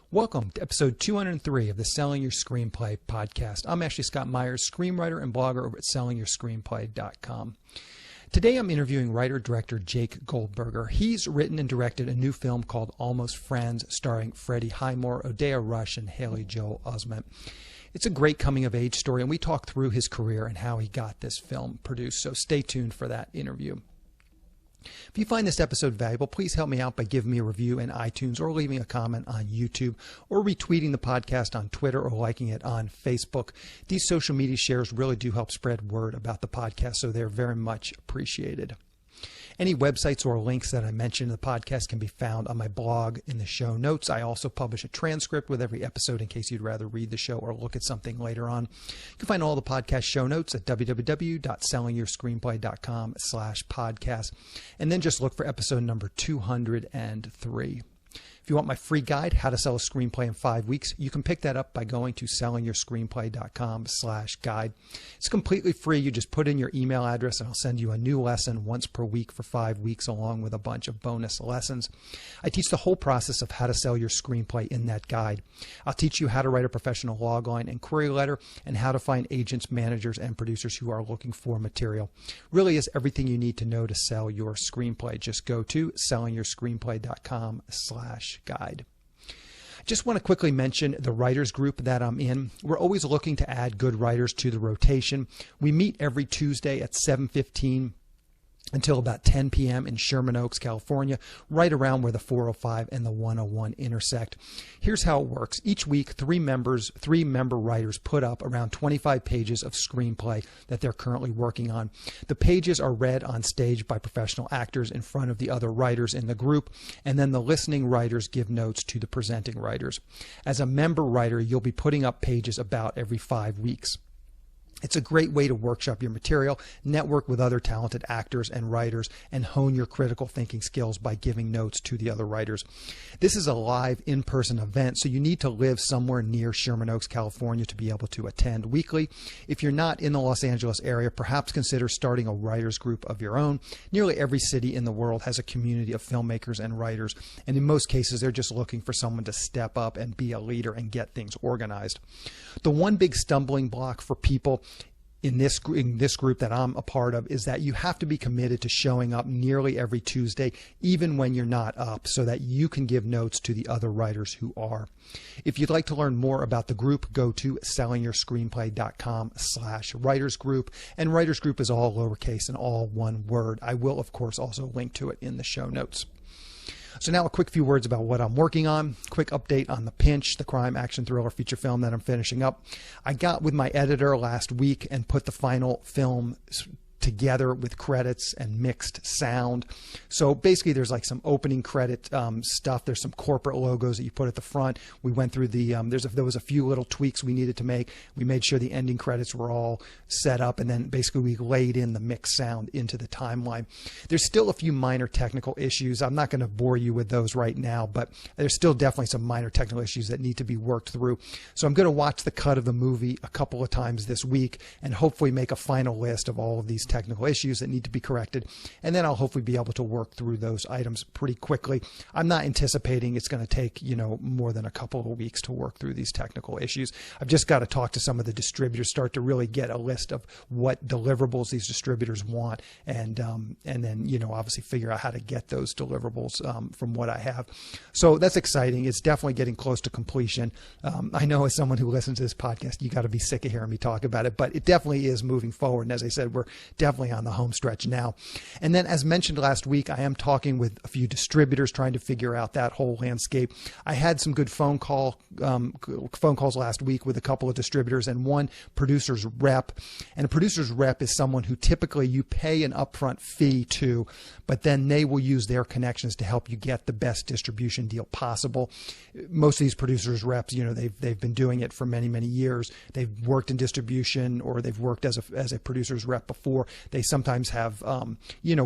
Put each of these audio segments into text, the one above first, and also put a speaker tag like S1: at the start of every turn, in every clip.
S1: Welcome to episode 203 of the Selling Your Screenplay podcast. I'm Ashley Scott Myers, screenwriter and blogger over at sellingyourscreenplay.com. Today I'm interviewing writer-director Jake Goldberger. He's written and directed a new film called Almost Friends, starring Freddie Highmore, Odeya Rush, and Haley Joel Osment. It's a great coming-of-age story, and we talk through his career and how he got this film produced, so stay tuned for that interview. If you find this episode valuable, please help me out by giving me a review in iTunes or leaving a comment on YouTube or retweeting the podcast on Twitter or liking it on Facebook. These social media shares really do help spread word about the podcast, so they're very much appreciated. Any websites or links that I mentioned in the podcast can be found on my blog in the show notes. I also publish a transcript with every episode in case you'd rather read the show or look at something later on. You can find all the podcast show notes at www.sellingyourscreenplay.com/podcast. And then just look for episode number 203. If you want my free guide, How to Sell a Screenplay in 5 Weeks, you can pick that up by going to sellingyourscreenplay.com/guide. It's completely free. You just put in your email address and I'll send you a new lesson once per week for 5 weeks along with a bunch of bonus lessons. I teach the whole process of how to sell your screenplay in that guide. I'll teach you how to write a professional logline and query letter and how to find agents, managers, and producers who are looking for material. Really is everything you need to know to sell your screenplay. Just go to sellingyourscreenplay.com/guide. Just want to quickly mention the writers group that I'm in. We're always looking to add good writers to the rotation. We meet every Tuesday at 7:15 until about 10 p.m. in Sherman Oaks, California, right around where the 405 and the 101 intersect. Here's how it works. Each week, three member writers put up around 25 pages of screenplay that they're currently working on. The pages are read on stage by professional actors in front of the other writers in the group, and then the listening writers give notes to the presenting writers. As a member writer, you'll be putting up pages about every 5 weeks. It's a great way to workshop your material, network with other talented actors and writers, and hone your critical thinking skills by giving notes to the other writers. This is a live in-person event, so you need to live somewhere near Sherman Oaks, California to be able to attend weekly. If you're not in the Los Angeles area, perhaps consider starting a writers group of your own. Nearly every city in the world has a community of filmmakers and writers, and in most cases, they're just looking for someone to step up and be a leader and get things organized. The one big stumbling block for people in this group that I'm a part of is that you have to be committed to showing up nearly every Tuesday, even when you're not up, so that you can give notes to the other writers who are. If you'd like to learn more about the group, go to sellingyourscreenplay.com/writers group, and writers group is all lowercase and all one word. I will, of course, also link to it in the show notes. So now a quick few words about what I'm working on. Quick update on The Pinch, the crime action thriller feature film that I'm finishing up. I got with my editor last week and put the final film together with credits and mixed sound. So basically there's like some opening credit stuff. There's some corporate logos that you put at the front. We went through the, there was a few little tweaks we needed to make. We made sure the ending credits were all set up, and then basically we laid in the mixed sound into the timeline. There's still a few minor technical issues. I'm not going to bore you with those right now, but there's still definitely some minor technical issues that need to be worked through. So I'm going to watch the cut of the movie a couple of times this week and hopefully make a final list of all of these technical issues that need to be corrected, and then I'll hopefully be able to work through those items pretty quickly. I'm not anticipating it's going to take more than a couple of weeks to work through these technical issues. I've just got to talk to some of the distributors, start to really get a list of what deliverables these distributors want, and then obviously figure out how to get those deliverables from what I have. So that's exciting. It's definitely getting close to completion. I know as someone who listens to this podcast, you got to be sick of hearing me talk about it, but it definitely is moving forward. And as I said, we're definitely on the home stretch now. And then, as mentioned last week, I am talking with a few distributors trying to figure out that whole landscape. I had some good phone calls last week with a couple of distributors and one producer's rep. And a producer's rep is someone who typically you pay an upfront fee to, but then they will use their connections to help you get the best distribution deal possible. Most of these producers reps, they've been doing it for many, many years. They've worked in distribution, or they've worked as a producer's rep before. They sometimes have,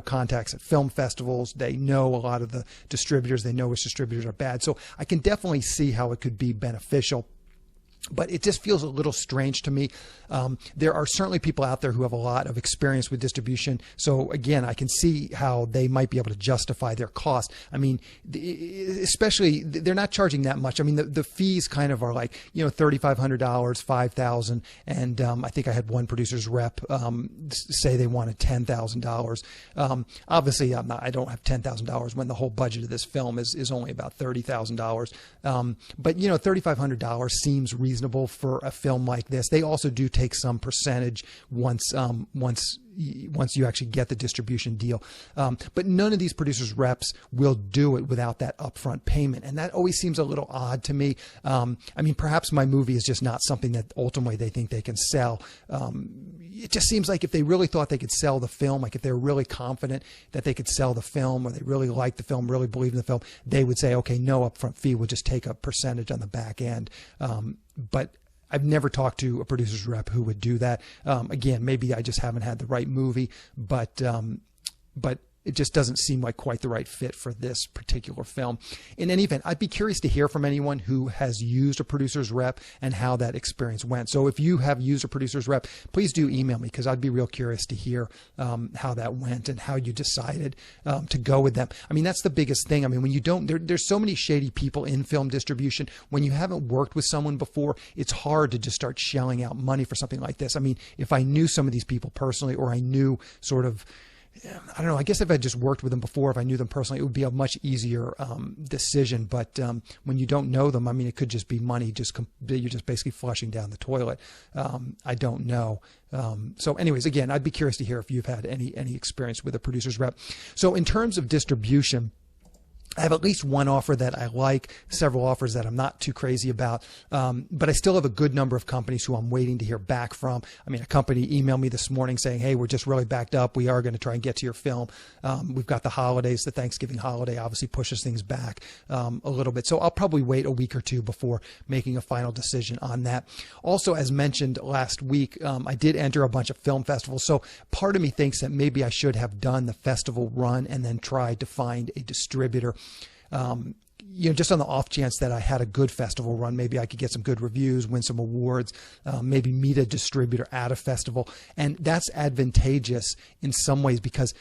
S1: contacts at film festivals. They know a lot of the distributors. They know which distributors are bad. So I can definitely see how it could be beneficial But it just feels a little strange to me. There are certainly people out there who have a lot of experience with distribution. So again, I can see how they might be able to justify their cost. I mean, especially they're not charging that much. I mean, the fees kind of are like, $3,500, $5,000. And I think I had one producer's rep say they wanted $10,000. Obviously, I don't have $10,000 when the whole budget of this film is only about $30,000. But $3,500 seems reasonable for a film like this. They also do take some percentage once you actually get the distribution deal. But none of these producers' reps will do it without that upfront payment. And that always seems a little odd to me. I mean, perhaps my movie is just not something that ultimately they think they can sell. It just seems like if they really thought they could sell the film, like if they're really confident that they could sell the film, or they really like the film, really believe in the film, they would say, okay, no upfront fee, we'll just take a percentage on the back end. But I've never talked to a producer's rep who would do that. Again, maybe I just haven't had the right movie, but it just doesn't seem like quite the right fit for this particular film. In any event, I'd be curious to hear from anyone who has used a producer's rep and how that experience went. So if you have used a producer's rep, please do email me, because I'd be real curious to hear how that went and how you decided to go with them. I mean, that's the biggest thing. I mean, when you don't, there's so many shady people in film distribution. When you haven't worked with someone before, it's hard to just start shelling out money for something like this. I mean, if I knew some of these people personally, or I knew sort of, I don't know, I guess if I just worked with them before, if I knew them personally, it would be a much easier decision. But when you don't know them, I mean, it could just be money, you're just basically flushing down the toilet. I don't know. So anyways, again, I'd be curious to hear if you've had any experience with a producer's rep. So in terms of distribution, I have at least one offer that I like, several offers that I'm not too crazy about, but I still have a good number of companies who I'm waiting to hear back from. I mean, a company emailed me this morning saying, hey, we're just really backed up. We are going to try and get to your film. We've got the holidays. The Thanksgiving holiday obviously pushes things back a little bit. So I'll probably wait a week or two before making a final decision on that. Also, as mentioned last week, I did enter a bunch of film festivals. So part of me thinks that maybe I should have done the festival run and then tried to find a distributor. Just on the off chance that I had a good festival run, maybe I could get some good reviews, win some awards, maybe meet a distributor at a festival. And that's advantageous in some ways, because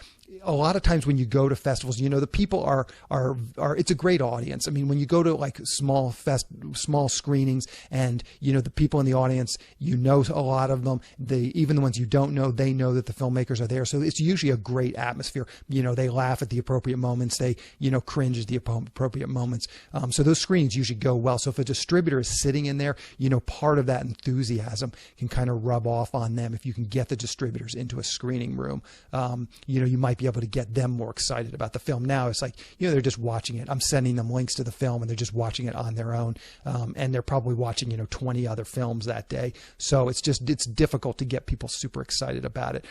S1: a lot of times when you go to festivals, the people are it's a great audience. I mean, when you go to like small screenings, and the people in the audience, a lot of them, even the ones you don't know, they know that the filmmakers are there. So it's usually a great atmosphere. They laugh at the appropriate moments. They, cringe at the appropriate moments. So those screenings usually go well. So if a distributor is sitting in there, part of that enthusiasm can kind of rub off on them. If you can get the distributors into a screening room, you might be able to get them more excited about the film. Now it's like, they're just watching it. I'm sending them links to the film, and they're just watching it on their own. And they're probably watching, 20 other films that day. So it's difficult to get people super excited about it.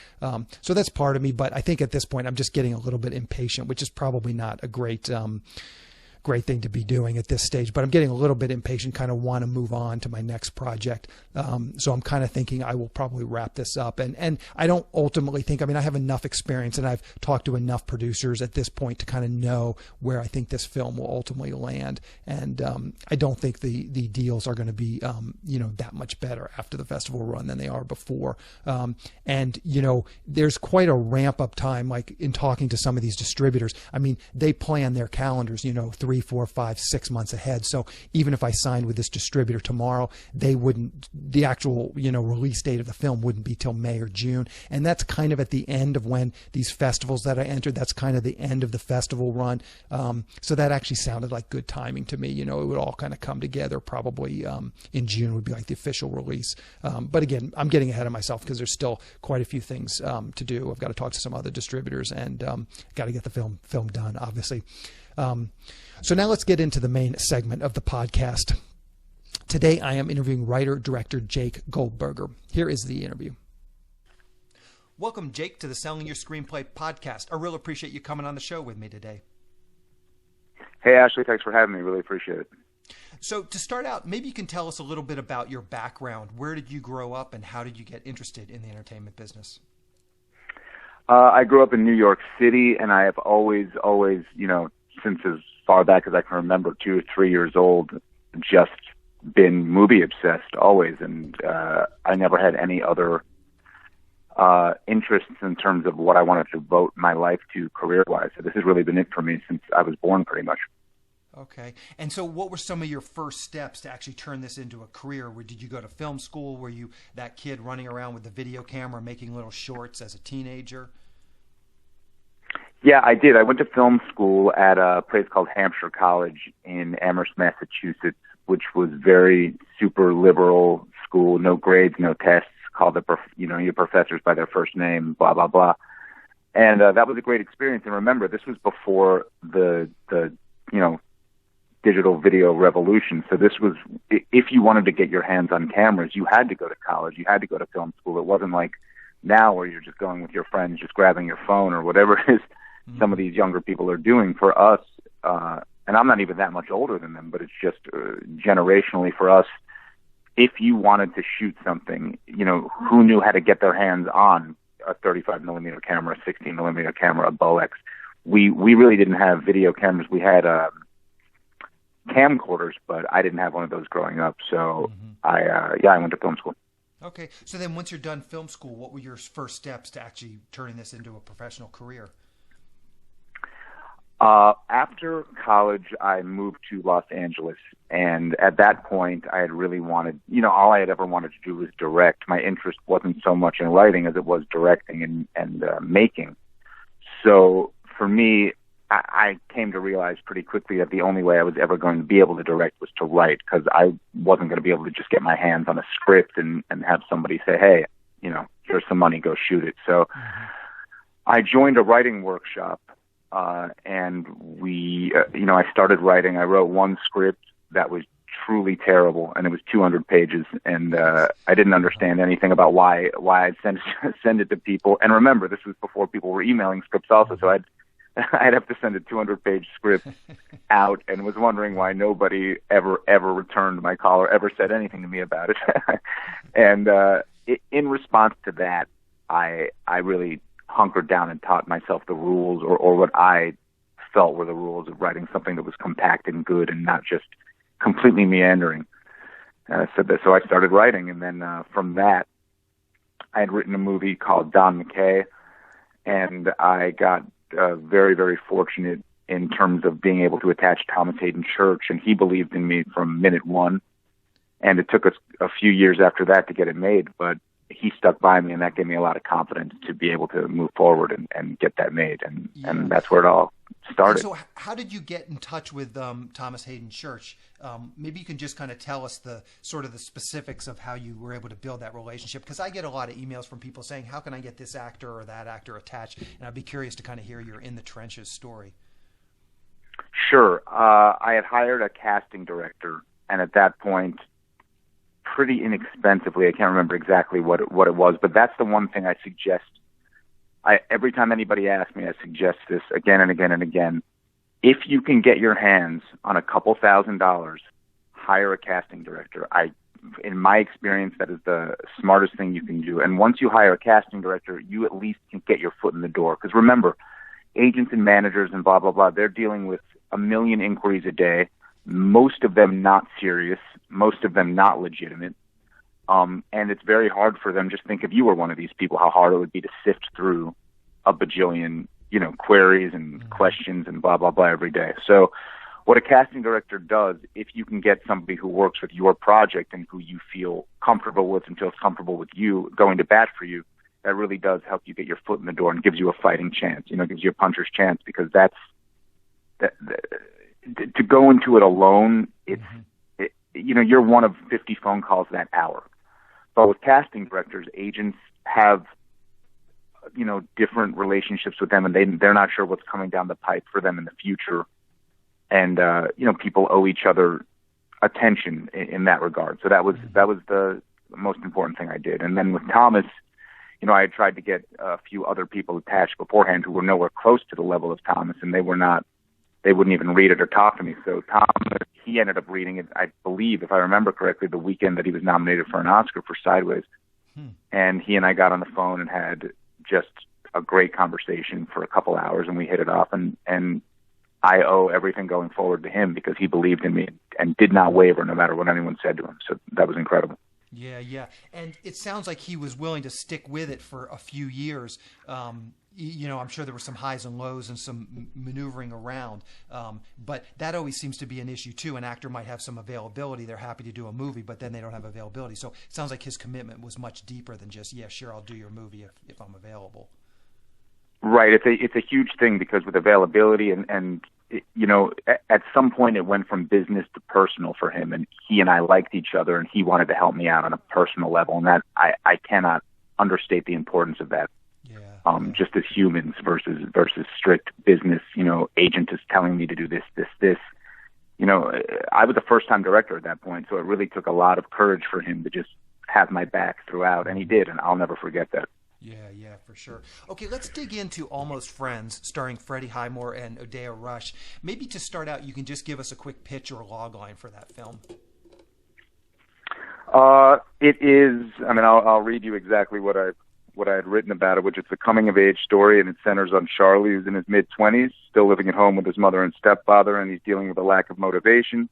S1: So that's part of me. But I think at this point, I'm just getting a little bit impatient, which is probably not a great thing to be doing at this stage, but I'm getting a little bit impatient, kind of want to move on to my next project. So I'm kind of thinking I will probably wrap this up. And I don't ultimately think, I have enough experience, and I've talked to enough producers at this point to kind of know where I think this film will ultimately land. And I don't think the deals are going to be, that much better after the festival run than they are before. And there's quite a ramp up time, like in talking to some of these distributors. They plan their calendars, 3, 4, 5, 6 months ahead. So even if I signed with this distributor tomorrow, the actual, release date of the film wouldn't be till May or June. And that's kind of at the end of when these festivals that I entered, that's kind of the end of the festival run. So that actually sounded like good timing to me. It would all kind of come together probably in June would be like the official release. But again, I'm getting ahead of myself because there's still quite a few things to do. I've got to talk to some other distributors, and got to get the film done, obviously. So now let's get into the main segment of the podcast. Today I am interviewing writer-director Jake Goldberger. Here is the interview. Welcome, Jake, to the Selling Your Screenplay podcast. I really appreciate you coming on the show with me today.
S2: Hey, Ashley, thanks for having me. Really appreciate it.
S1: So to start out, maybe you can tell us a little bit about your background. Where did you grow up, and how did you get interested in the entertainment business?
S2: I grew up in New York City, and I have always, since as far back as I can remember, 2 or 3 years old, just been movie obsessed always, and I never had any other interests in terms of what I wanted to devote my life to career-wise. So this has really been it for me since I was born, pretty much.
S1: Okay. And so what were some of your first steps to actually turn this into a career? Did you go to film school? Were you that kid running around with the video camera making little shorts as a teenager?
S2: Yeah, I did. I went to film school at a place called Hampshire College in Amherst, Massachusetts, which was very super liberal school, no grades, no tests, called your professors by their first name, blah, blah, blah. And that was a great experience. And remember, this was before the digital video revolution. So this was, if you wanted to get your hands on cameras, you had to go to college, you had to go to film school. It wasn't like now where you're just going with your friends, just grabbing your phone or whatever it is some of these younger people are doing. For us, and I'm not even that much older than them, but it's just generationally for us, if you wanted to shoot something, who knew how to get their hands on a 35 millimeter camera, a 16 millimeter camera, a Bolex? We really didn't have video cameras. We had camcorders, but I didn't have one of those growing up. So I went to film school.
S1: Okay. So then once you're done film school, what were your first steps to actually turning this into a professional career?
S2: After college, I moved to Los Angeles, and at that point, I had really wanted, all I had ever wanted to do was direct. My interest wasn't so much in writing as it was directing and making. So for me, I came to realize pretty quickly that the only way I was ever going to be able to direct was to write, because I wasn't going to be able to just get my hands on a script and have somebody say, hey, here's some money, go shoot it. So I joined a writing workshop, and I started writing. I wrote one script that was truly terrible, and it was 200 pages, and I didn't understand anything about why I'd send it to people. And remember, this was before people were emailing scripts also, so I'd have to send a 200-page script out, and was wondering why nobody ever returned my call or ever said anything to me about it. And in response to that, I really hunkered down and taught myself the rules, or what I felt were the rules of writing something that was compact and good and not just completely meandering. So I started writing, and then from that, I had written a movie called Don McKay, and I got very, very fortunate in terms of being able to attach Thomas Hayden Church, and he believed in me from minute one. And it took us a few years after that to get it made, but he stuck by me, and that gave me a lot of confidence to be able to move forward and get that made, and that's where it all started.
S1: And so how did you get in touch with Thomas Hayden Church? Maybe you can just kind of tell us the specifics of how you were able to build that relationship, because I get a lot of emails from people saying, how can I get this actor or that actor attached? And I'd be curious to kind of hear your in the trenches story.
S2: Sure. I had hired a casting director, and at that point, pretty inexpensively, I can't remember exactly what it was, but that's the one thing I suggest. Every time anybody asks me, I suggest this again and again and again. If you can get your hands on a couple $1,000s, hire a casting director. In my experience, that is the smartest thing you can do. And once you hire a casting director, you at least can get your foot in the door. Because remember, agents and managers and blah, blah, blah, they're dealing with a million inquiries a day, most of them not serious, most of them not legitimate. And it's very hard for them. Just think if you were one of these people, how hard it would be to sift through a bajillion, queries and questions and blah, blah, blah every day. So what a casting director does, if you can get somebody who works with your project and who you feel comfortable with and feels comfortable with you going to bat for you, that really does help you get your foot in the door and gives you a fighting chance, gives you a puncher's chance, because to go into it alone, you're one of 50 phone calls that hour. But with casting directors, agents have, different relationships with them, and they're not sure what's coming down the pipe for them in the future. And, people owe each other attention in that regard. So that was the most important thing I did. And then with Thomas, I had tried to get a few other people attached beforehand who were nowhere close to the level of Thomas, and they wouldn't even read it or talk to me. So Thomas, he ended up reading it, I believe, if I remember correctly, the weekend that he was nominated for an Oscar for Sideways. And he and I got on the phone and had just a great conversation for a couple hours, and we hit it off. And I owe everything going forward to him because he believed in me and did not waver no matter what anyone said to him. So that was incredible.
S1: Yeah, yeah. And it sounds like he was willing to stick with it for a few years. I'm sure there were some highs and lows and some maneuvering around. But that always seems to be an issue, too. An actor might have some availability. They're happy to do a movie, but then they don't have availability. So it sounds like his commitment was much deeper than just, yeah, sure, I'll do your movie if I'm available.
S2: Right. It's a huge thing because with availability and at some point it went from business to personal for him, and he and I liked each other, and he wanted to help me out on a personal level, and that I cannot understate the importance of that.
S1: Yeah.
S2: Just as humans versus strict business. Agent is telling me to do this. I was a first-time director at that point, so it really took a lot of courage for him to just have my back throughout, and he did, and I'll never forget that.
S1: Yeah, for sure. Okay, let's dig into Almost Friends, starring Freddie Highmore and Odeya Rush. Maybe to start out, you can just give us a quick pitch or logline for that film.
S2: It is. I mean, I'll read you exactly what I had written about it, which is a coming-of-age story, and it centers on Charlie, who's in his mid-20s, still living at home with his mother and stepfather, and he's dealing with a lack of motivation.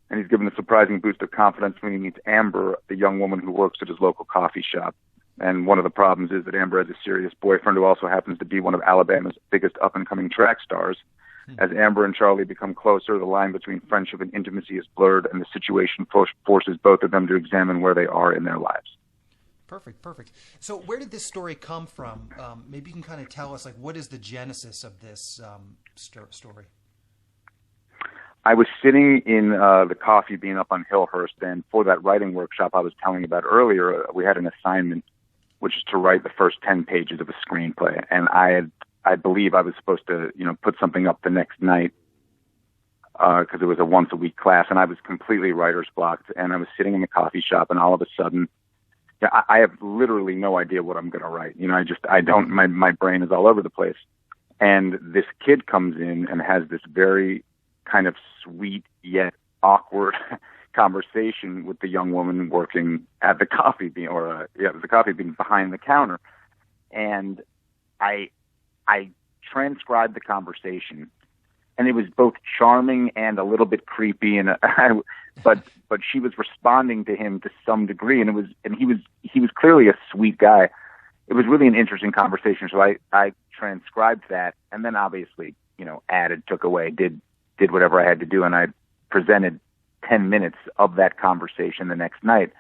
S2: And he's given a surprising boost of confidence when he meets Amber, the young woman who works at his local coffee shop. And one of the problems is that Amber has a serious boyfriend who also happens to be one of Alabama's biggest up-and-coming track stars. As Amber and Charlie become closer, the line between friendship and intimacy is blurred, and the situation forces both of them to examine where they are in their lives.
S1: Perfect. So where did this story come from? Maybe you can kind of tell us, what is the genesis of this story?
S2: I was sitting in the Coffee Bean up on Hillhurst, and for that writing workshop I was telling you about earlier, we had an assignment, which is to write the first 10 pages of a screenplay. And I believe I was supposed to, put something up the next night because it was a once-a-week class, and I was completely writer's blocked. And I was sitting in the coffee shop, and all of a sudden, I have literally no idea what I'm going to write. My brain is all over the place. And this kid comes in and has this very kind of sweet yet awkward conversation with the young woman working at the Coffee Bean, the Coffee Bean behind the counter. And I transcribed the conversation, and it was both charming and a little bit creepy, but she was responding to him to some degree, and he was clearly a sweet guy. It was really an interesting conversation. So I transcribed that, and then obviously, added, took away, did whatever I had to do, and I presented 10 minutes of that conversation the next night,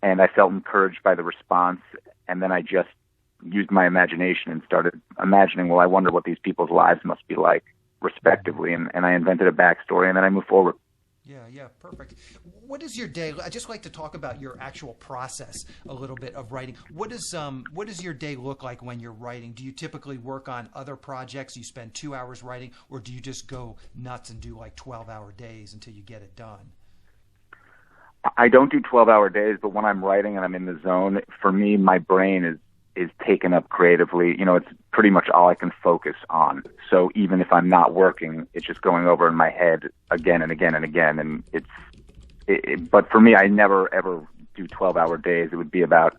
S2: and I felt encouraged by the response, and then I just used my imagination and started imagining, well, I wonder what these people's lives must be like, respectively, and I invented a backstory, and then I moved forward.
S1: Yeah, perfect. What is your day? I just like to talk about your actual process a little bit of writing. What does your day look like when you're writing? Do you typically work on other projects? You spend 2 hours writing, or do you just go nuts and do 12-hour days until you get it done?
S2: I don't do 12-hour days, but when I'm writing and I'm in the zone, for me, my brain is taken up creatively. It's pretty much all I can focus on. So even if I'm not working, it's just going over in my head again and again and again. And but for me, I never ever do 12-hour days. It would be about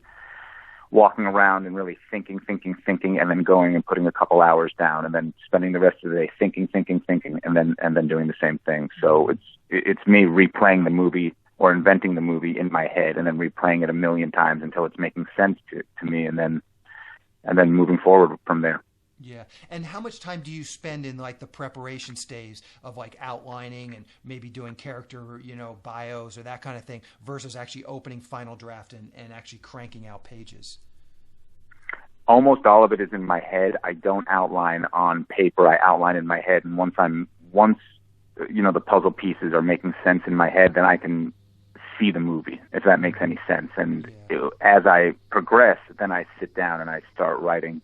S2: walking around and really thinking, and then going and putting a couple hours down, and then spending the rest of the day thinking, and then doing the same thing. So it's me replaying the movie or inventing the movie in my head, and then replaying it a million times until it's making sense to me, and then moving forward from there.
S1: Yeah. And how much time do you spend in the preparation stage of outlining and maybe doing character, bios or that kind of thing versus actually opening final draft and actually cranking out pages?
S2: Almost all of it is in my head. I don't outline on paper. I outline in my head. And once the puzzle pieces are making sense in my head, then I can see the movie, if that makes any sense. And as I progress, then I sit down and I start writing.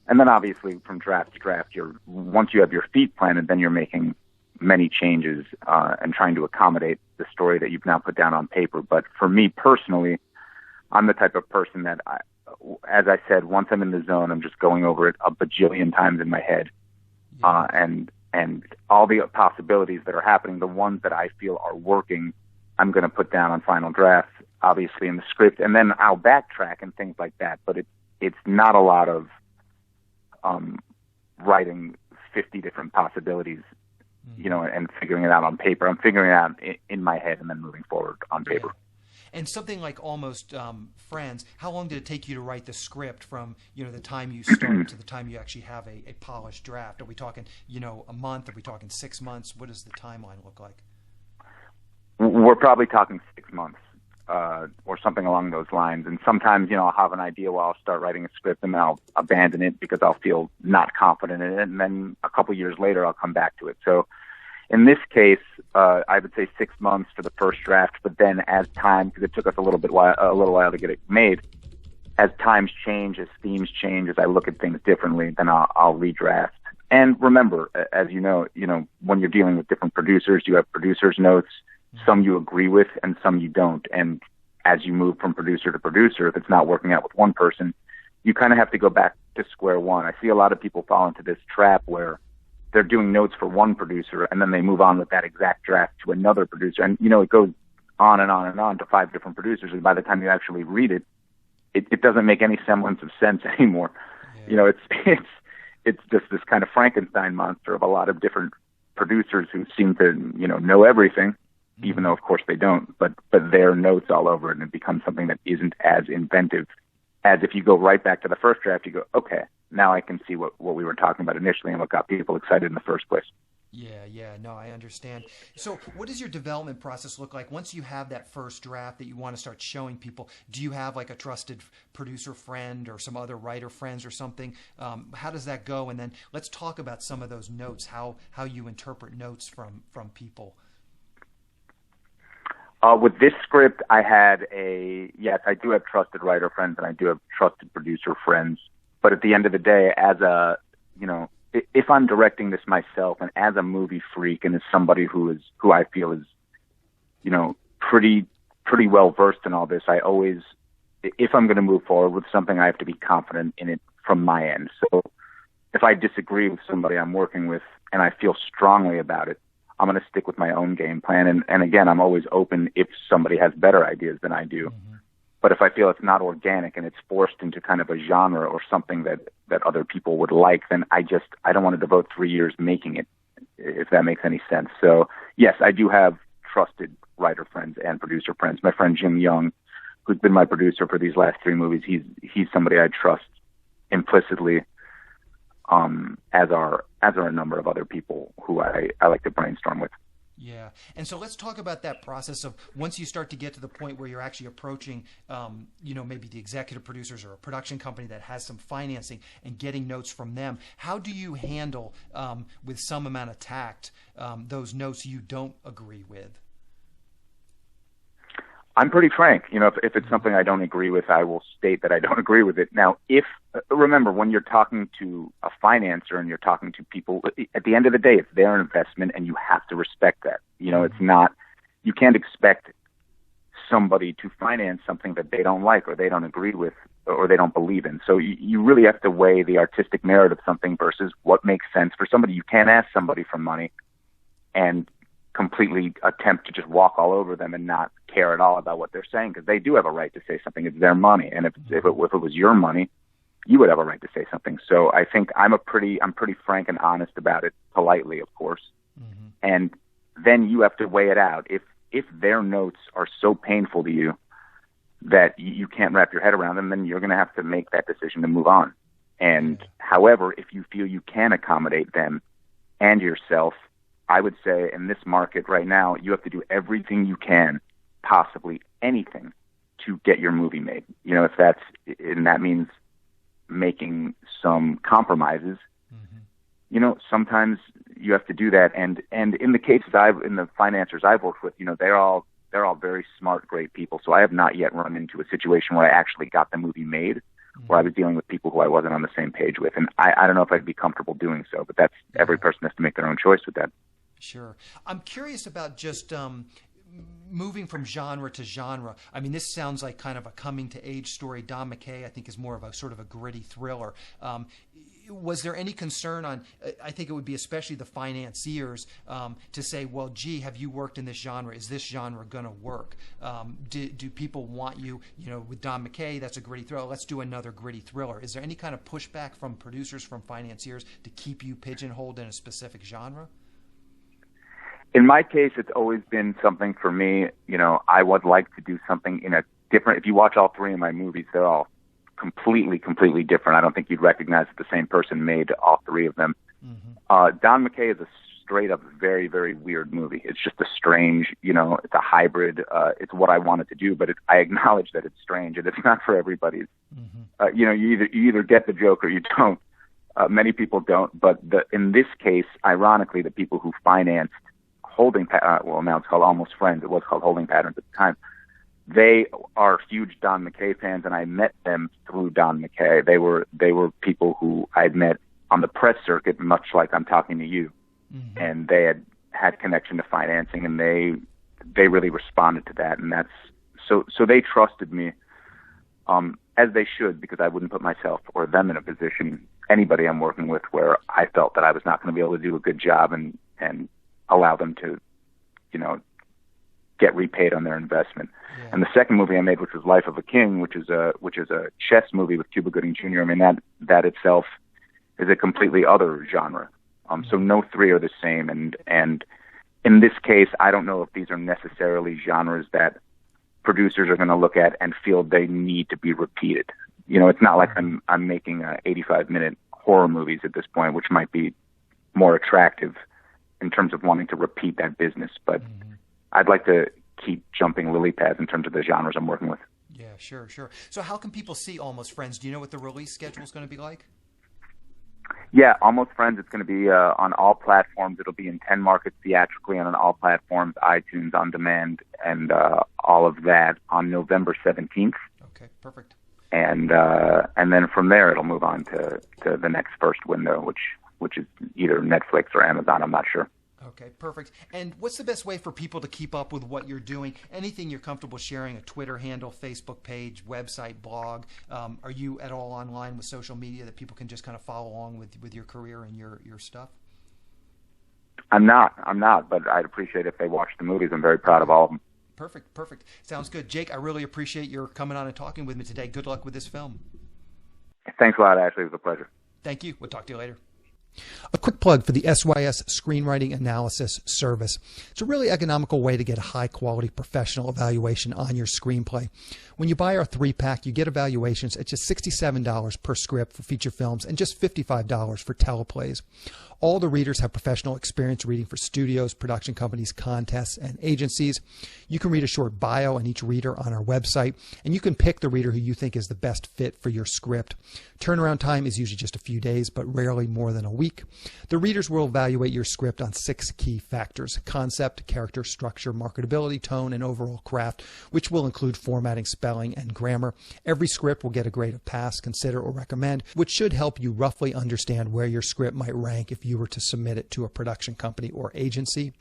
S2: And then obviously from draft to draft, once you have your feet planted, then you're making many changes and trying to accommodate the story that you've now put down on paper. But for me personally, I'm the type of person that, as I said, once I'm in the zone, I'm just going over it a bajillion times in my head. And all the possibilities that are happening, the ones that I feel are working, I'm going to put down on final drafts, obviously in the script, and then I'll backtrack and things like that. But it's not a lot of writing 50 different possibilities, you know, and figuring it out on paper. I'm figuring it out in my head and then moving forward on paper.
S1: Yeah. And something like Almost Friends, how long did it take you to write the script from, you know, the time you start to the time you actually have a polished draft? Are we talking, you know, a month? Are we talking 6 months? What does the timeline look like?
S2: We're probably talking 6 months or something along those lines. And sometimes, you know, I'll have an idea while I'll start writing a script and then I'll abandon it because I'll feel not confident in it. And then a couple years later, I'll come back to it. So in this case, I would say 6 months for the first draft, but then as time, because it took us a little while to get it made, as times change, as themes change, as I look at things differently, then I'll redraft. And remember, as you know, when you're dealing with different producers, you have producers' notes, some you agree with and some you don't. And as you move from producer to producer, if it's not working out with one person, you kind of have to go back to square one. I see a lot of people fall into this trap where they're doing notes for one producer and then they move on with that exact draft to another producer. And, you know, it goes on and on and on to 5 different producers. And by the time you actually read it, it doesn't make any semblance of sense anymore. Yeah. You know, it's just this kind of Frankenstein monster of a lot of different producers who seem to, you know everything, even though of course they don't, but their notes all over it, and it becomes something that isn't as inventive as if you go right back to the first draft, you go, okay, now I can see what we were talking about initially and what got people excited in the first place.
S1: Yeah, no, I understand. So what does your development process look like? Once you have that first draft that you want to start showing people, do you have like a trusted producer friend or some other writer friends or something? How does that go? And then let's talk about some of those notes, how you interpret notes from people.
S2: With this script, I do have trusted writer friends and I do have trusted producer friends. But at the end of the day, if I'm directing this myself and as a movie freak and as somebody who I feel is, pretty well versed in all this, I always, if I'm going to move forward with something, I have to be confident in it from my end. So if I disagree with somebody I'm working with and I feel strongly about it, I'm going to stick with my own game plan. And again, I'm always open if somebody has better ideas than I do. Mm-hmm. But if I feel it's not organic and it's forced into kind of a genre or something that other people would like, then I don't want to devote 3 years making it, if that makes any sense. So yes, I do have trusted writer friends and producer friends. My friend Jim Young, who's been my producer for these last 3 movies, he's somebody I trust implicitly, as are a number of other people who I like to brainstorm with.
S1: Yeah. And so let's talk about that process of once you start to get to the point where you're actually approaching, maybe the executive producers or a production company that has some financing and getting notes from them. How do you handle, with some amount of tact, those notes you don't agree with?
S2: I'm pretty frank. If it's something I don't agree with, I will state that I don't agree with it. Now, remember, when you're talking to a financer and you're talking to people, at the end of the day, it's their investment and you have to respect that. It's not, you can't expect somebody to finance something that they don't like or they don't agree with or they don't believe in. So you really have to weigh the artistic merit of something versus what makes sense for somebody. You can't ask somebody for money and completely attempt to just walk all over them and not care at all about what they're saying, because they do have a right to say something. It's their money, and if it was your money, you would have a right to say something. So I think I'm pretty frank and honest about it, politely, of course. Mm-hmm. And then you have to weigh it out. If their notes are so painful to you that you can't wrap your head around them, then you're going to have to make that decision to move on. And however, if you feel you can accommodate them and yourself, I would say in this market right now, you have to do everything you can, possibly anything, to get your movie made. If that means making some compromises, mm-hmm. Sometimes you have to do that. And in the cases in the financiers I've worked with, they're all very smart, great people. So I have not yet run into a situation where I actually got the movie made, mm-hmm. where I was dealing with people who I wasn't on the same page with. And I don't know if I'd be comfortable doing so, but that's every person has to make their own choice with that.
S1: Sure. I'm curious about just moving from genre to genre. I mean, this sounds like kind of a coming-to-age story. Don McKay, I think, is more of a sort of a gritty thriller. was there any concern on, I think it would be especially the financiers, to say, well, gee, have you worked in this genre? Is this genre going to work? Do people want you, with Don McKay, that's a gritty thriller, let's do another gritty thriller. Is there any kind of pushback from producers, from financiers, to keep you pigeonholed in a specific genre?
S2: In my case, it's always been something for me, I would like to do something in a different, if you watch all three of my movies, they're all completely different. I don't think you'd recognize that the same person made all three of them. Mm-hmm. Don McKay is a straight up very, very weird movie. It's just a strange, it's a hybrid. It's what I wanted to do, but I acknowledge that it's strange and it's not for everybody. Mm-hmm. You either get the joke or you don't. Many people don't, but in this case, ironically, the people who financed Holding now it's called Almost Friends. It was called Holding Patterns at the time. They are huge Don McKay fans, and I met them through Don McKay. They were people who I'd met on the press circuit, much like I'm talking to you, mm-hmm. and they had connection to financing, and they really responded to that, and that's so they trusted me, as they should, because I wouldn't put myself or them in a position, anybody I'm working with, where I felt that I was not going to be able to do a good job and allow them to, get repaid on their investment. Yeah. And the second movie I made, which was Life of a King, which is a chess movie with Cuba Gooding Jr. I mean, that itself is a completely other genre. So no three are the same. And in this case, I don't know if these are necessarily genres that producers are going to look at and feel they need to be repeated. It's not like I'm making 85-minute horror movies at this point, which might be more attractive in terms of wanting to repeat that business. But I'd like to keep jumping lily pads in terms of the genres I'm working with.
S1: Yeah, sure. So how can people see Almost Friends? Do you know what the release schedule is going to be like?
S2: Yeah, Almost Friends, it's going to be on all platforms. It'll be in 10 markets theatrically and on all platforms, iTunes, On Demand, and all of that on November 17th.
S1: Okay, perfect.
S2: And then from there, it'll move on to the next first window, which is either Netflix or Amazon. I'm not sure.
S1: Okay, perfect. And what's the best way for people to keep up with what you're doing? Anything you're comfortable sharing, a Twitter handle, Facebook page, website, blog? Are you at all online with social media that people can just kind of follow along with your career and your stuff?
S2: I'm not, but I'd appreciate if they watch the movies. I'm very proud of all of them.
S1: Perfect. Sounds good. Jake, I really appreciate your coming on and talking with me today. Good luck with this film.
S2: Thanks a lot, Ashley. It was a pleasure.
S1: Thank you. We'll talk to you later. A quick plug for the SYS Screenwriting Analysis Service. It's a really economical way to get a high-quality professional evaluation on your screenplay. When you buy our 3-pack, you get evaluations at just $67 per script for feature films and just $55 for teleplays. All the readers have professional experience reading for studios, production companies, contests, and agencies. You can read a short bio on each reader on our website, and you can pick the reader who you think is the best fit for your script. Turnaround time is usually just a few days, but rarely more than a week. The readers will evaluate your script on 6 key factors: concept, character, structure, marketability, tone, and overall craft, which will include formatting, spelling, and grammar. Every script will get a grade of pass, consider, or recommend, which should help you roughly understand where your script might rank if you were to submit it to a production company or agency.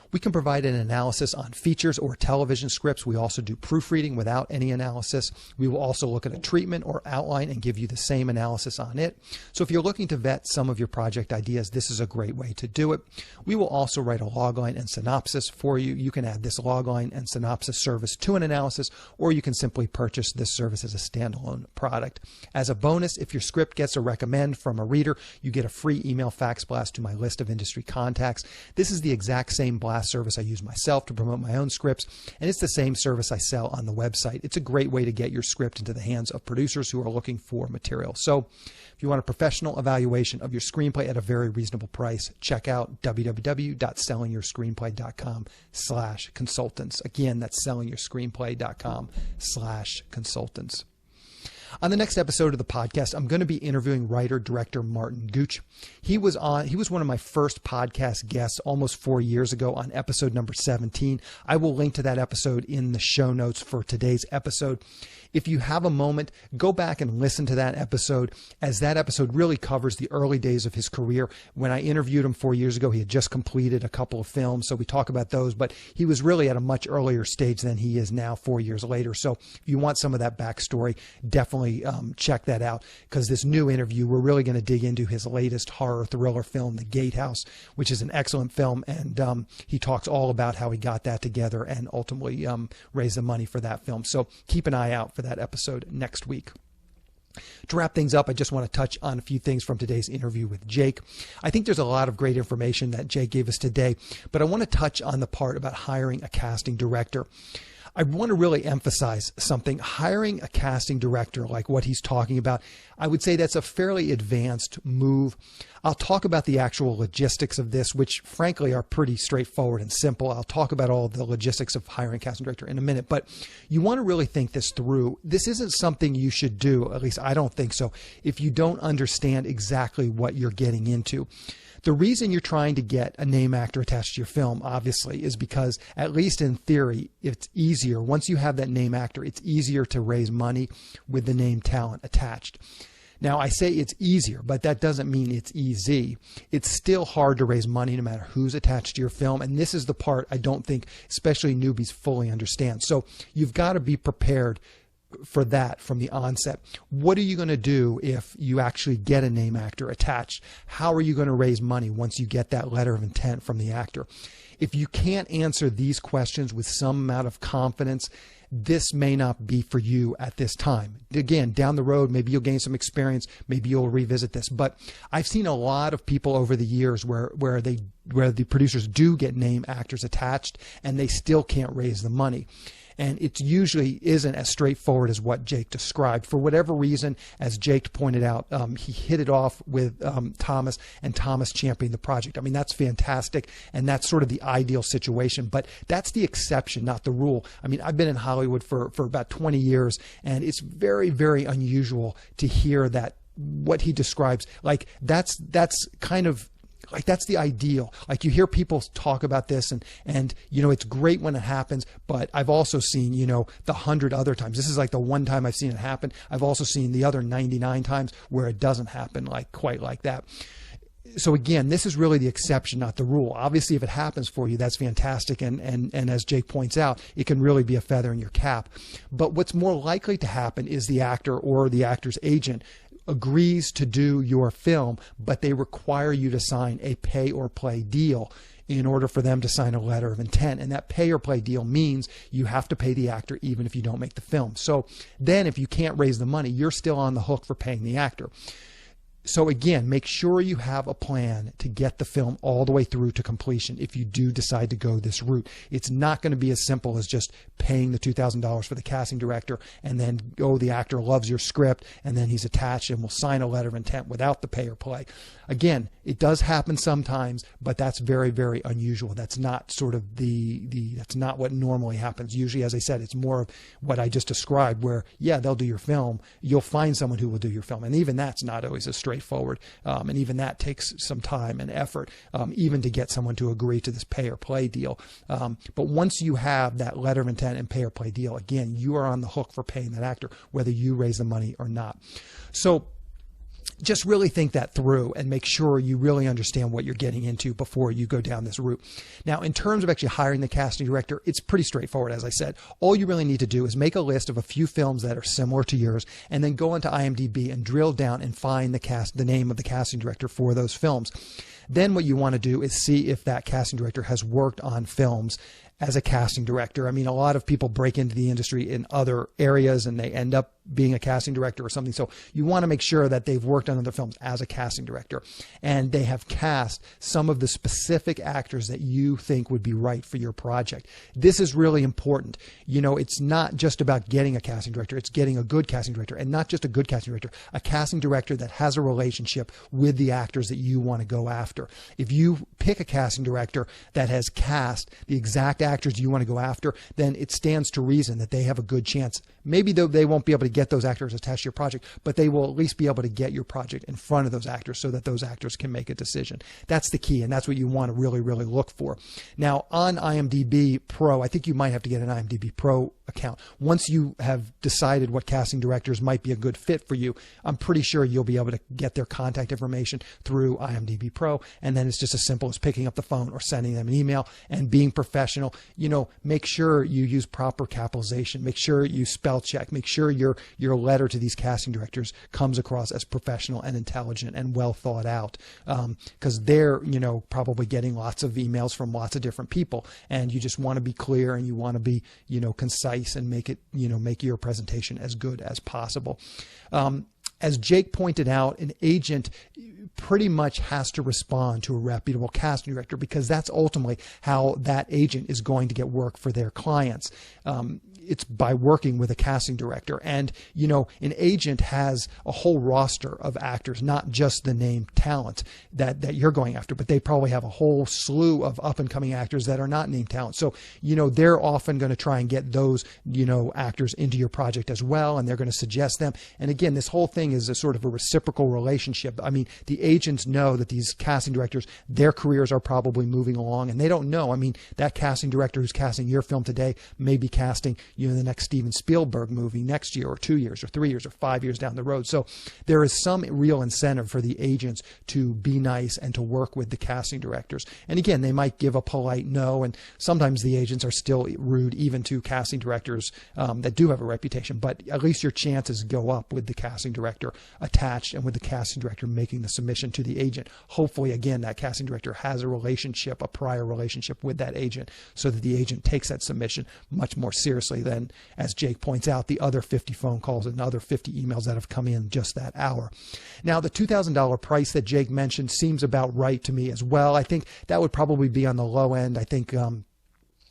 S1: We can provide an analysis on features or television scripts. We also do proofreading without any analysis. We will also look at a treatment or outline and give you the same analysis on it. So if you're looking to vet some of your project ideas, this is a great way to do it. We will also write a logline and synopsis for you. You can add this logline and synopsis service to an analysis, or you can simply purchase this service as a standalone product. As a bonus, if your script gets a recommend from a reader, you get a free email fax blast to my list of industry contacts. This is the exact same blast service I use myself to promote my own scripts, and it's the same service I sell on the website. It's a great way to get your script into the hands of producers who are looking for material. So if you want a professional evaluation of your screenplay at a very reasonable price, check out www.sellingyourscreenplay.com/consultants. Again, that's sellingyourscreenplay.com/consultants. On the next episode of the podcast, I'm going to be interviewing writer-director Martin Gooch. He was one of my first podcast guests almost 4 years ago on episode number 17. I will link to that episode in the show notes for today's episode. If you have a moment, go back and listen to that episode, as that episode really covers the early days of his career. When I interviewed him 4 years ago, he had just completed a couple of films, so we talk about those, but he was really at a much earlier stage than he is now 4 years later. So if you want some of that backstory, definitely definitely check that out, because this new interview, we're really going to dig into his latest horror thriller film, The Gatehouse, which is an excellent film, and he talks all about how he got that together and ultimately raised the money for that film. So keep an eye out for that episode next week. To wrap things up, I just want to touch on a few things from today's interview with Jake. I think there's a lot of great information that Jake gave us today, but I want to touch on the part about hiring a casting director. I want to really emphasize something. Hiring a casting director like what he's talking about, I would say that's a fairly advanced move. I'll talk about the actual logistics of this, which frankly are pretty straightforward and simple. I'll talk about all the logistics of hiring a casting director in a minute, but you want to really think this through. This isn't something you should do, at least I don't think so, if you don't understand exactly what you're getting into. The reason you're trying to get a name actor attached to your film, obviously, is because, at least in theory, it's easier. Once you have that name actor, it's easier to raise money with the name talent attached. Now, I say it's easier, but that doesn't mean it's easy. It's still hard to raise money no matter who's attached to your film. And this is the part I don't think especially newbies fully understand. So you've got to be prepared for that from the onset. What are you going to do if you actually get a name actor attached? How are you going to raise money once you get that letter of intent from the actor? If you can't answer these questions with some amount of confidence, this may not be for you at this time. Again, down the road, maybe you'll gain some experience, maybe you'll revisit this. But I've seen a lot of people over the years where the producers do get name actors attached and they still can't raise the money. And it usually isn't as straightforward as what Jake described. For whatever reason, as Jake pointed out, he hit it off with Thomas, and Thomas championed the project. I mean, that's fantastic, and that's sort of the ideal situation. But that's the exception, not the rule. I mean, I've been in Hollywood for about 20 years, and it's very, very unusual to hear that what he describes. Like, that's kind of... like, that's the ideal. Like, you hear people talk about this and, you know, it's great when it happens, but I've also seen, you know, the 100 other times. This is like the one time I've seen it happen. I've also seen the other 99 times where it doesn't happen like quite like that. So again, this is really the exception, not the rule. Obviously, if it happens for you, that's fantastic. And as Jake points out, it can really be a feather in your cap. But what's more likely to happen is the actor or the actor's agent agrees to do your film, but they require you to sign a pay or play deal in order for them to sign a letter of intent. And that pay or play deal means you have to pay the actor even if you don't make the film. So then if you can't raise the money, you're still on the hook for paying the actor. So again, make sure you have a plan to get the film all the way through to completion if you do decide to go this route. It's not going to be as simple as just paying the $2,000 for the casting director and then, oh, the actor loves your script and then he's attached and will sign a letter of intent without the pay or play. Again, it does happen sometimes, but that's very, very unusual. That's not sort of that's not what normally happens. Usually, as I said, it's more of what I just described where, yeah, they'll do your film. You'll find someone who will do your film. And even that's not always as straightforward. And even that takes some time and effort, even to get someone to agree to this pay or play deal. But once you have that letter of intent and pay or play deal, again, you are on the hook for paying that actor, whether you raise the money or not. So just really think that through and make sure you really understand what you're getting into before you go down this route. Now, in terms of actually hiring the casting director, it's pretty straightforward, as I said. All you really need to do is make a list of a few films that are similar to yours and then go into IMDb and drill down and find the name of the casting director for those films. Then what you want to do is see if that casting director has worked on films as a casting director. I mean, a lot of people break into the industry in other areas and they end up being a casting director or something. So you want to make sure that they've worked on other films as a casting director and they have cast some of the specific actors that you think would be right for your project. This is really important. You know, it's not just about getting a casting director, it's getting a good casting director, and not just a good casting director, a casting director that has a relationship with the actors that you want to go after. If you pick a casting director that has cast the exact actors you want to go after, then it stands to reason that they have a good chance. Maybe they won't be able to get those actors attached to your project, but they will at least be able to get your project in front of those actors so that those actors can make a decision. That's the key, and that's what you want to really, really look for. Now, on IMDb Pro, I think you might have to get an IMDb Pro account. Once you have decided what casting directors might be a good fit for you, I'm pretty sure you'll be able to get their contact information through IMDb Pro. And then it's just as simple as picking up the phone or sending them an email and being professional. Make sure you use proper capitalization. Make sure you spell check. Make sure your letter to these casting directors comes across as professional and intelligent and well thought out. Because they're, probably getting lots of emails from lots of different people, and you just want to be clear and you want to be, concise and make it, make your presentation as good as possible. As Jake pointed out, an agent pretty much has to respond to a reputable casting director, because that's ultimately how that agent is going to get work for their clients. It's by working with a casting director. And, an agent has a whole roster of actors, not just the named talent that you're going after, but they probably have a whole slew of up and coming actors that are not named talent. So, they're often going to try and get those, actors into your project as well, and they're going to suggest them. And again, this whole thing is a sort of a reciprocal relationship. I mean, the agents know that these casting directors, their careers are probably moving along, and they don't know. I mean, that casting director who's casting your film today may be casting, the next Steven Spielberg movie next year, or 2 years, or 3 years, or 5 years down the road. So there is some real incentive for the agents to be nice and to work with the casting directors. And again, they might give a polite no, and sometimes the agents are still rude even to casting directors that do have a reputation, but at least your chances go up with the casting director attached and with the casting director making the submission to the agent. Hopefully, again, that casting director has a prior relationship with that agent, so that the agent takes that submission much more seriously than, as Jake points out, the other 50 phone calls and other 50 emails that have come in just that hour. Now, the $2,000 price that Jake mentioned seems about right to me as well. I think that would probably be on the low end. I think,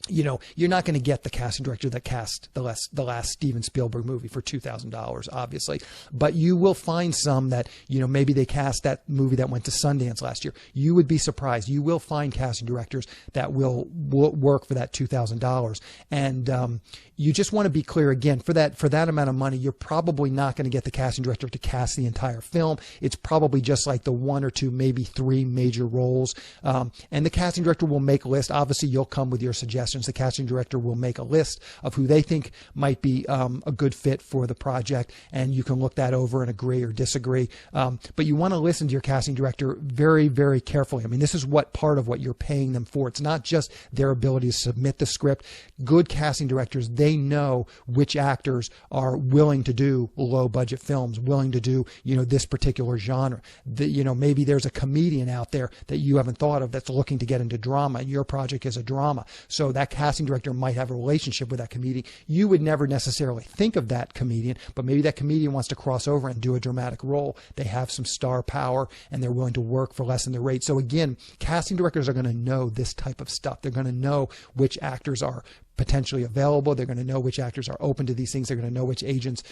S1: you're not going to get the casting director that cast the last Steven Spielberg movie for $2,000, obviously, but you will find some that, maybe they cast that movie that went to Sundance last year. You would be surprised. You will find casting directors that will work for that $2,000. And, you just want to be clear, again, for that amount of money, you're probably not going to get the casting director to cast the entire film. It's probably just like the 1 or 2, maybe 3 major roles. And the casting director will make a list. Obviously, you'll come with your suggestions. The casting director will make a list of who they think might be a good fit for the project, and you can look that over and agree or disagree. But you want to listen to your casting director very, very carefully. I mean, this is part of what you're paying them for. It's not just their ability to submit the script. Good casting directors, they know which actors are willing to do low budget films, willing to do, this particular genre. Maybe there's a comedian out there that you haven't thought of that's looking to get into drama, and your project is a drama. So that casting director might have a relationship with that comedian. You would never necessarily think of that comedian, but maybe that comedian wants to cross over and do a dramatic role. They have some star power and they're willing to work for less than the rate. So again, casting directors are going to know this type of stuff. They're going to know which actors are potentially available. They're going to know which actors are open to these things. They're going to know which agents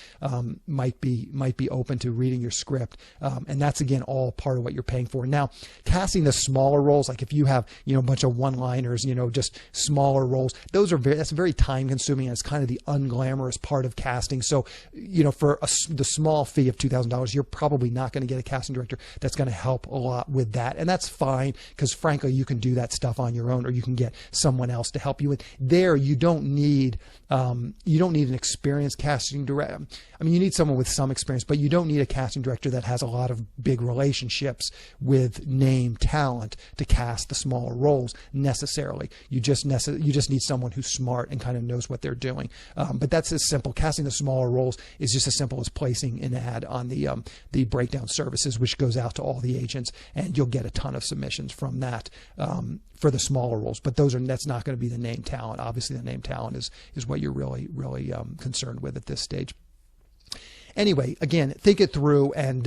S1: might be open to reading your script. And that's, again, all part of what you're paying for. Now, casting the smaller roles, like if you have, a bunch of one-liners, just smaller roles, that's very time consuming, and it's kind of the unglamorous part of casting. So, for the small fee of $2,000, you're probably not going to get a casting director that's going to help a lot with that. And that's fine, because frankly, you can do that stuff on your own, or you can get someone else to help you. And there, you don't need an experienced casting director. I mean, you need someone with some experience, but you don't need a casting director that has a lot of big relationships with named talent to cast the smaller roles necessarily. You just need someone who's smart and kind of knows what they're doing. But that's as simple. Casting the smaller roles is just as simple as placing an ad on the breakdown services, which goes out to all the agents, and you'll get a ton of submissions from that. For the smaller roles, but that's not going to be the name talent. Obviously, the name talent is what you're really concerned with at this stage. Anyway, again, think it through and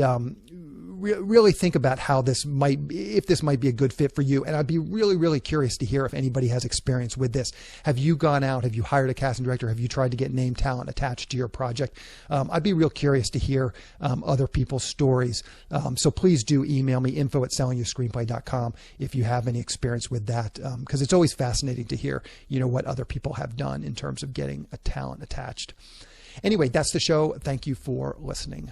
S1: really think about if this might be a good fit for you. And I'd be really, really curious to hear if anybody has experience with this. Have you gone out? Have you hired a casting director? Have you tried to get name talent attached to your project? I'd be real curious to hear other people's stories. So please do email me, info@sellingyourscreenplay.com, if you have any experience with that, because it's always fascinating to hear, what other people have done in terms of getting a talent attached. Anyway, that's the show. Thank you for listening.